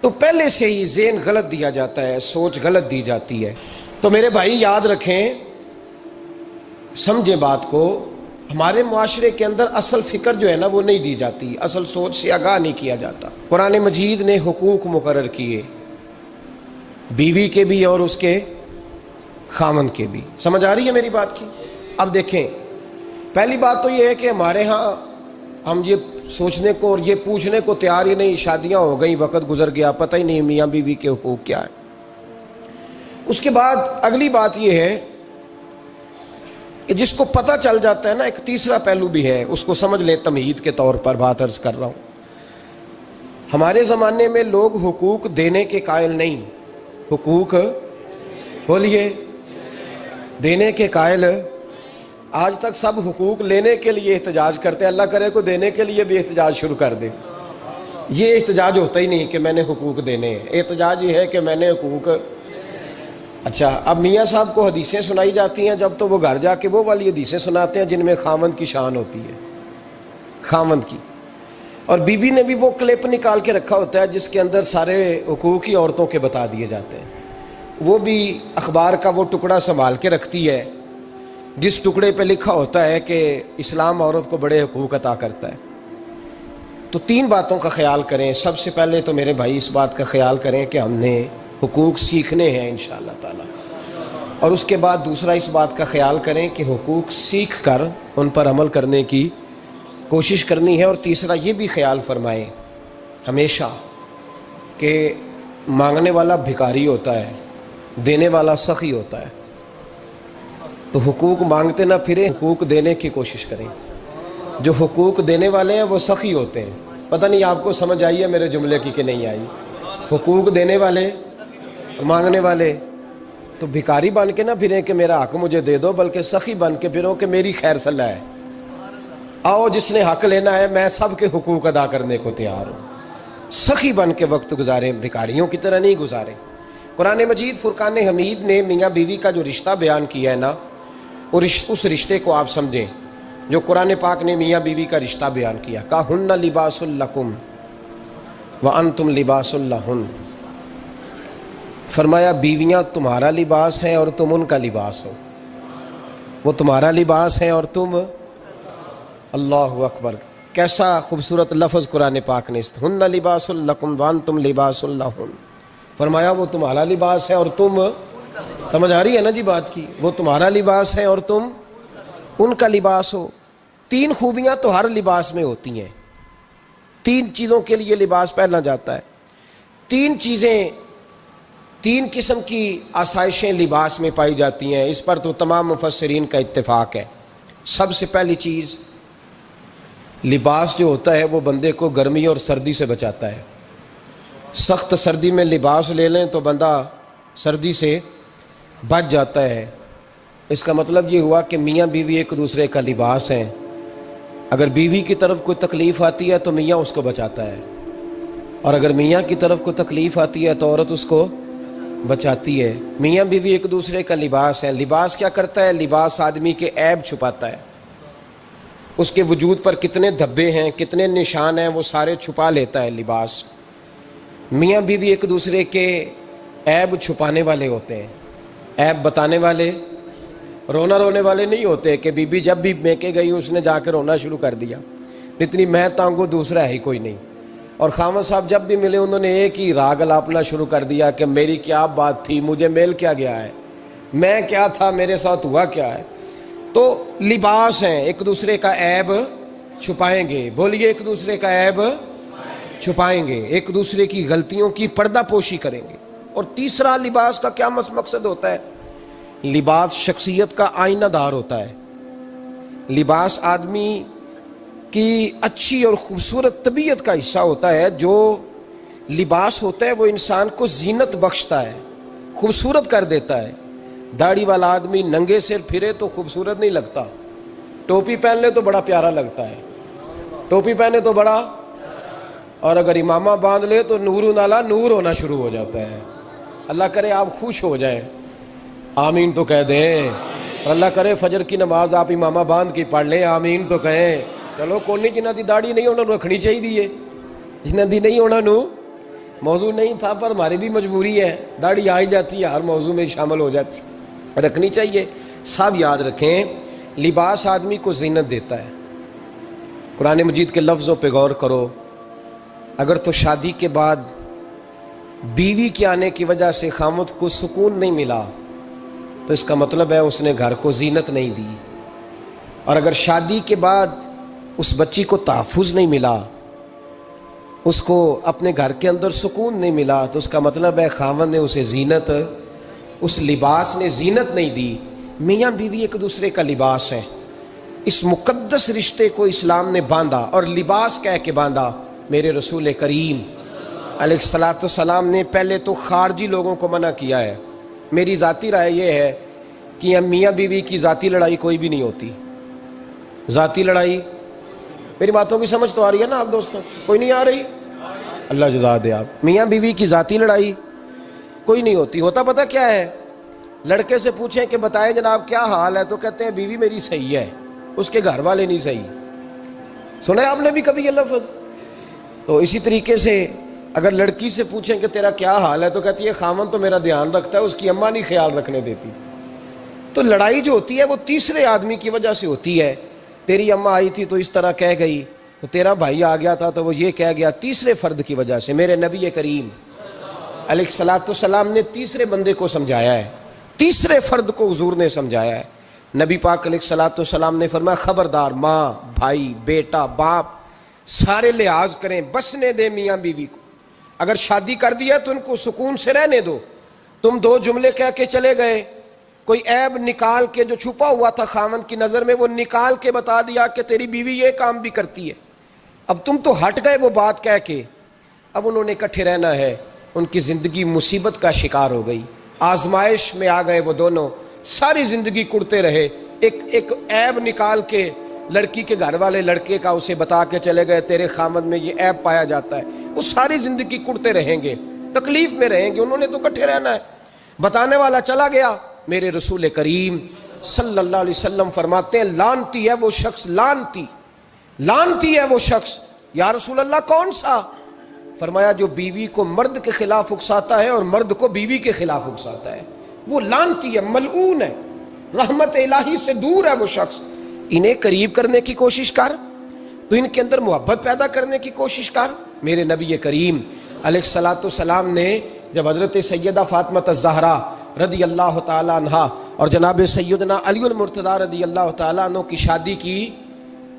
تو پہلے سے ہی ذہن غلط دیا جاتا ہے، سوچ غلط دی جاتی ہے۔ تو میرے بھائی یاد رکھیں، سمجھیں بات کو، ہمارے معاشرے کے اندر اصل فکر جو ہے نا وہ نہیں دی جاتی، اصل سوچ سے آگاہ نہیں کیا جاتا۔ قرآن مجید نے حقوق مقرر کیے، بیوی کے بھی اور اس کے خامن کے بھی۔ سمجھ آ رہی ہے میری بات کی؟ اب دیکھیں، پہلی بات تو یہ ہے کہ ہمارے ہاں ہم یہ سوچنے کو اور یہ پوچھنے کو تیار ہی نہیں، شادیاں ہو گئیں، وقت گزر گیا، پتہ ہی نہیں میاں بیوی کے حقوق کیا ہے۔ اس کے بعد اگلی بات یہ ہے کہ جس کو پتہ چل جاتا ہے نا، ایک تیسرا پہلو بھی ہے، اس کو سمجھ لیں تمہید کے طور پر بات عرض کر رہا ہوں۔ ہمارے زمانے میں لوگ حقوق دینے کے قائل نہیں، حقوق بولیے دینے کے قائل، آج تک سب حقوق لینے کے لیے احتجاج کرتے ہیں، اللہ کرے کو دینے کے لیے بھی احتجاج شروع کر دیں۔ یہ احتجاج ہوتا ہی نہیں کہ میں نے حقوق دینے ہیں، احتجاج یہ ہے کہ میں نے حقوق۔ اچھا، اب میاں صاحب کو حدیثیں سنائی جاتی ہیں جب تو وہ گھر جا کے وہ والی حدیثیں سناتے ہیں جن میں خاوند کی شان ہوتی ہے، خاوند کی، اور بیوی نے بھی وہ کلپ نکال کے رکھا ہوتا ہے جس کے اندر سارے حقوق ہی عورتوں کے بتا دیے جاتے ہیں۔ وہ بھی اخبار کا وہ ٹکڑا سنبھال کے رکھتی ہے جس ٹکڑے پہ لکھا ہوتا ہے کہ اسلام عورت کو بڑے حقوق عطا کرتا ہے۔ تو تین باتوں کا خیال کریں۔ سب سے پہلے تو میرے بھائی اس بات کا خیال کریں کہ ہم نے حقوق سیکھنے ہیں انشاءاللہ تعالی، اور اس کے بعد دوسرا اس بات کا خیال کریں کہ حقوق سیکھ کر ان پر عمل کرنے کی کوشش کرنی ہے، اور تیسرا یہ بھی خیال فرمائیں ہمیشہ کہ مانگنے والا بھکاری ہوتا ہے، دینے والا سخی ہوتا ہے۔ تو حقوق مانگتے نہ پھریں، حقوق دینے کی کوشش کریں۔ جو حقوق دینے والے ہیں وہ سخی ہوتے ہیں۔ پتہ نہیں آپ کو سمجھ آئی ہے میرے جملے کی کہ نہیں آئی؟ حقوق دینے والے، مانگنے والے، تو بھکاری بن کے نہ پھریں کہ میرا حق مجھے دے دو، بلکہ سخی بن کے پھرو کہ میری خیر صلاح ہے، آؤ جس نے حق لینا ہے میں سب کے حقوق ادا کرنے کو تیار ہوں۔ سخی بن کے وقت گزاریں، بھکاریوں کی طرح نہیں گزاریں۔ قرآن مجید فرقان حمید نے میاں بیوی کا جو رشتہ بیان کیا ہے نا، اس رشتے کو آپ سمجھیں جو قرآن پاک نے میاں بیوی کا رشتہ بیان کیا۔ کہن لباس لکم وانتم لباس لہن، فرمایا بیویاں تمہارا لباس ہیں اور تم ان کا لباس ہو، وہ تمہارا لباس ہیں اور تم، اللہ اکبر، کیسا خوبصورت لفظ قرآن پاک نے، ہن لباس لکم وانتم لباس لہن، فرمایا وہ تمہارا لباس ہے اور تم، سمجھ آ رہی ہے نا جی بات کی، وہ تمہارا لباس ہے اور تم ان کا لباس ہو۔ تین خوبیاں تو ہر لباس میں ہوتی ہیں، تین چیزوں کے لیے لباس پہنا جاتا ہے، تین چیزیں، تین قسم کی آسائشیں لباس میں پائی جاتی ہیں، اس پر تو تمام مفسرین کا اتفاق ہے۔ سب سے پہلی چیز، لباس جو ہوتا ہے وہ بندے کو گرمی اور سردی سے بچاتا ہے۔ سخت سردی میں لباس لے لیں تو بندہ سردی سے بچ جاتا ہے۔ اس کا مطلب یہ ہوا کہ میاں بیوی ایک دوسرے کا لباس ہیں۔ اگر بیوی کی طرف کوئی تکلیف آتی ہے تو میاں اس کو بچاتا ہے، اور اگر میاں کی طرف کوئی تکلیف آتی ہے تو عورت اس کو بچاتی ہے۔ میاں بیوی ایک دوسرے کا لباس ہے۔ لباس کیا کرتا ہے؟ لباس آدمی کے عیب چھپاتا ہے، اس کے وجود پر کتنے دھبے ہیں، کتنے نشان ہیں، وہ سارے چھپا لیتا ہے لباس۔ میاں بیوی ایک دوسرے کے عیب چھپانے والے ہوتے ہیں، عیب بتانے والے، رونا رونے والے نہیں ہوتے کہ بی بی جب بھی میکے گئی اس نے جا کے رونا شروع کر دیا، اتنی میں تانگو دوسرا ہے ہی کوئی نہیں۔ اور خاوند صاحب جب بھی ملے انہوں نے ایک ہی راگ الاپنا شروع کر دیا کہ میری کیا بات تھی، مجھے میل کیا گیا ہے، میں کیا تھا، میرے ساتھ ہوا کیا ہے۔ تو لباس ہیں، ایک دوسرے کا عیب چھپائیں گے، بولیے ایک دوسرے کا عیب چھپائیں گے، ایک دوسرے کی غلطیوں کی پردہ پوشی کریں گے۔ اور تیسرا لباس کا کیا مقصد ہوتا ہے؟ لباس شخصیت کا آئینہ دار ہوتا ہے۔ لباس آدمی کی اچھی اور خوبصورت طبیعت کا حصہ ہوتا ہے۔ جو لباس ہوتا ہے وہ انسان کو زینت بخشتا ہے، خوبصورت کر دیتا ہے۔ داڑھی والا آدمی ننگے سر پھرے تو خوبصورت نہیں لگتا، ٹوپی پہن لے تو بڑا پیارا لگتا ہے، ٹوپی پہنے تو بڑا، اور اگر امامہ باندھ لے تو نور نالا نور ہونا شروع ہو جاتا ہے۔ اللہ کرے آپ خوش ہو جائیں، آمین تو کہہ دیں، اور اللہ کرے فجر کی نماز آپ امامہ باندھ کی پڑھ لیں، آمین تو کہیں۔ چلو کوئی جنہ دی داڑھی نہیں انہوں نے رکھنی چاہیے، جنہ دی نہیں انہوں نے موضوع نہیں تھا پر ہماری بھی مجبوری ہے، داڑھی آ ہی جاتی ہے، ہر موضوع میں شامل ہو جاتی، رکھنی چاہیے۔ سب یاد رکھیں، لباس آدمی کو زینت دیتا ہے۔ قرآن مجید کے لفظوں پہ غور کرو، اگر تو شادی کے بعد بیوی کے آنے کی وجہ سے خامد کو سکون نہیں ملا تو اس کا مطلب ہے اس نے گھر کو زینت نہیں دی، اور اگر شادی کے بعد اس بچی کو تحفظ نہیں ملا، اس کو اپنے گھر کے اندر سکون نہیں ملا، تو اس کا مطلب ہے خاوند نے اسے زینت، اس لباس نے زینت نہیں دی۔ میاں بیوی ایک دوسرے کا لباس ہے، اس مقدس رشتے کو اسلام نے باندھا اور لباس کہہ کے باندھا۔ میرے رسول کریم علیہ الصلوۃ والسلام نے پہلے تو خارجی لوگوں کو منع کیا ہے۔ میری ذاتی رائے یہ ہے کہ میاں بیوی کی ذاتی لڑائی کوئی بھی نہیں ہوتی، ذاتی لڑائی، میری باتوں کی سمجھ تو آ رہی ہے نا آپ دوستوں؟ کوئی نہیں آ رہی؟ اللہ جزا دے آپ۔ میاں بیوی کی ذاتی لڑائی کوئی نہیں ہوتی، ہوتا پتہ کیا ہے؟ لڑکے سے پوچھیں کہ بتائیں جناب کیا حال ہے، تو کہتے ہیں بیوی میری صحیح ہے، اس کے گھر والے نہیں صحیح۔ سنا ہے آپ نے بھی کبھی یہ لفظ؟ تو اسی طریقے سے اگر لڑکی سے پوچھیں کہ تیرا کیا حال ہے، تو کہتی ہے خامن تو میرا دھیان رکھتا ہے، اس کی اماں نہیں خیال رکھنے دیتی۔ تو لڑائی جو ہوتی ہے وہ تیسرے آدمی کی وجہ سے ہوتی ہے۔ تیری اماں آئی تھی تو اس طرح کہہ گئی، تو تیرا بھائی آ گیا تھا تو وہ یہ کہہ گیا، تیسرے فرد کی وجہ سے۔ میرے نبی کریم علیہ الصلوۃ والسلام نے تیسرے بندے کو سمجھایا ہے، تیسرے فرد کو حضور نے سمجھایا ہے۔ نبی پاک علیہ الصلوۃ والسلام نے فرمایا خبردار، ماں، بھائی، بیٹا، باپ سارے لحاظ کریں، بسنے دیں میاں بیوی کو۔ اگر شادی کر دیا تو ان کو سکون سے رہنے دو۔ تم دو جملے کہہ کے چلے گئے، کوئی عیب نکال کے جو چھپا ہوا تھا خاوند کی نظر میں وہ نکال کے بتا دیا کہ تیری بیوی یہ کام بھی کرتی ہے، اب تم تو ہٹ گئے وہ بات کہہ کے، اب انہوں نے اکٹھے رہنا ہے، ان کی زندگی مصیبت کا شکار ہو گئی، آزمائش میں آ گئے وہ دونوں، ساری زندگی کڑتے رہے۔ ایک عیب نکال کے لڑکی کے گھر والے لڑکے کا اسے بتا کے چلے گئے تیرے خامد میں یہ عیب پایا جاتا ہے، وہ ساری زندگی کڑتے رہیں گے، تکلیف میں رہیں گے، انہوں نے تو اکٹھے رہنا ہے۔ بتانے والا چلا گیا۔ میرے رسول کریم صلی اللہ علیہ وسلم فرماتے ہیں لعنتی ہے وہ شخص، لعنتی، لعنتی ہے وہ شخص۔ یا رسول اللہ کون سا؟ فرمایا جو بیوی کو مرد کے خلاف اکساتا ہے اور مرد کو بیوی کے خلاف اکساتا ہے، وہ لعنتی ہے، ملعون ہے، رحمت الہی سے دور ہے وہ شخص۔ انہیں قریب کرنے کی کوشش کر، تو ان کے اندر محبت پیدا کرنے کی کوشش کر۔ میرے نبی کریم علیہ الصلوۃ والسلام نے جب حضرت سیدہ فاطمہ الزہرا رضی اللہ تعالی عنہا اور جناب سیدنا علی المرتضیٰ رضی اللہ تعالی عنہ کی شادی کی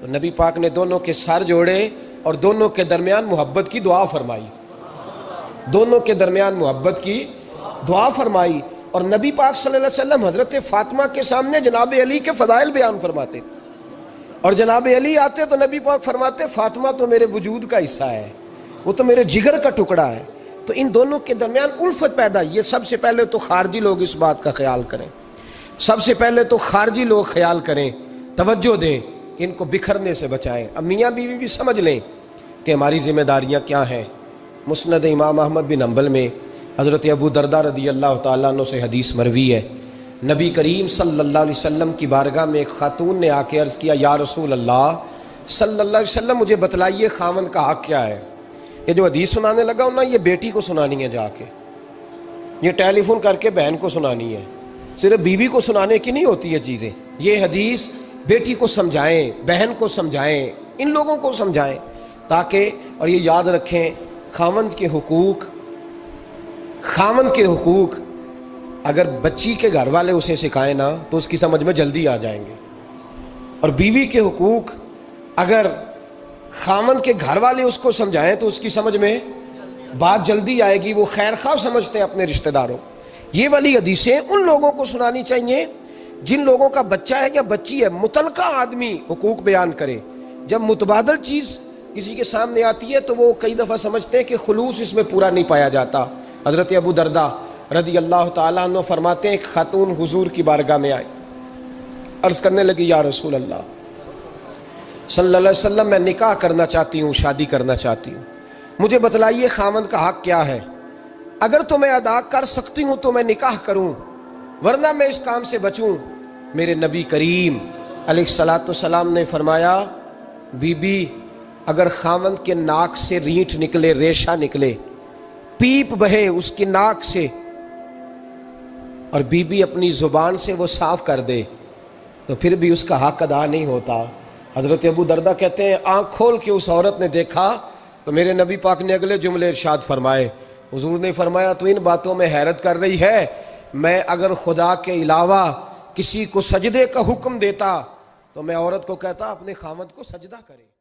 تو نبی پاک نے دونوں کے سر جوڑے اور دونوں کے درمیان محبت کی دعا فرمائی، دونوں کے درمیان محبت کی دعا فرمائی۔ اور نبی پاک صلی اللہ علیہ وسلم حضرت فاطمہ کے سامنے جناب علی کے فضائل بیان فرماتے، اور جناب علی آتے تو نبی پاک فرماتے فاطمہ تو میرے وجود کا حصہ ہے، وہ تو میرے جگر کا ٹکڑا ہے۔ تو ان دونوں کے درمیان الفت پیدا، یہ سب سے پہلے تو خارجی لوگ اس بات کا خیال کریں، سب سے پہلے تو خارجی لوگ خیال کریں، توجہ دیں، ان کو بکھرنے سے بچائیں۔ اب میاں بیوی بھی سمجھ لیں کہ ہماری ذمہ داریاں کیا ہیں۔ مسند امام احمد بن حنبل میں حضرت ابو درداء رضی اللہ تعالیٰ عنہ سے حدیث مروی ہے، نبی کریم صلی اللہ علیہ وسلم کی بارگاہ میں ایک خاتون نے آ کے عرض کیا یا رسول اللہ صلی اللہ علیہ وسلم مجھے بتلائیے خاوند کا حق کیا ہے۔ یہ جو حدیث سنانے لگا ہوں نا، یہ بیٹی کو سنانی ہے، جا کے یہ ٹیلی فون کر کے بہن کو سنانی ہے، صرف بیوی کو سنانے کی نہیں ہوتی یہ چیزیں۔ یہ حدیث بیٹی کو سمجھائیں، بہن کو سمجھائیں، ان لوگوں کو سمجھائیں تاکہ، اور یہ یاد رکھیں خاوند کے حقوق، خاوند کے حقوق اگر بچی کے گھر والے اسے سکھائیں نا تو اس کی سمجھ میں جلدی آ جائیں گے، اور بیوی کے حقوق اگر خاوند کے گھر والے اس کو سمجھائیں تو اس کی سمجھ میں بات جلدی آئے گی، وہ خیر خواہ سمجھتے ہیں اپنے رشتہ داروں۔ یہ والی حدیثیں ان لوگوں کو سنانی چاہیے جن لوگوں کا بچہ ہے یا بچی ہے، متعلقہ آدمی حقوق بیان کرے۔ جب متبادل چیز کسی کے سامنے آتی ہے تو وہ کئی دفعہ سمجھتے ہیں کہ خلوص اس میں پورا نہیں پایا جاتا۔ حضرت ابو درداء رضی اللہ تعالیٰ عنہ فرماتے ہیں ایک خاتون حضور کی بارگاہ میں آئی، عرض کرنے لگی یا رسول اللہ صلی اللہ علیہ وسلم میں نکاح کرنا چاہتی ہوں، شادی کرنا چاہتی ہوں، مجھے بتلائیے خاوند کا حق کیا ہے، اگر تو میں ادا کر سکتی ہوں تو میں نکاح کروں ورنہ میں اس کام سے بچوں۔ میرے نبی کریم علیہ الصلوۃ والسلام نے فرمایا بی بی اگر خاوند کے ناک سے رینٹ نکلے، ریشہ نکلے پیپ بہے اس کی ناک سے اور بیوی اپنی زبان سے وہ صاف کر دے تو پھر بھی اس کا حق ادا نہیں ہوتا. حضرت ابو دردہ کہتے ہیں آنکھ کھول کے اس عورت نے دیکھا تو میرے نبی پاک نے اگلے جملے ارشاد فرمائے. حضور نے فرمایا تو ان باتوں میں حیرت کر رہی ہے، میں اگر خدا کے علاوہ کسی کو سجدے کا حکم دیتا تو میں عورت کو کہتا اپنے خاوند کو سجدہ کرے.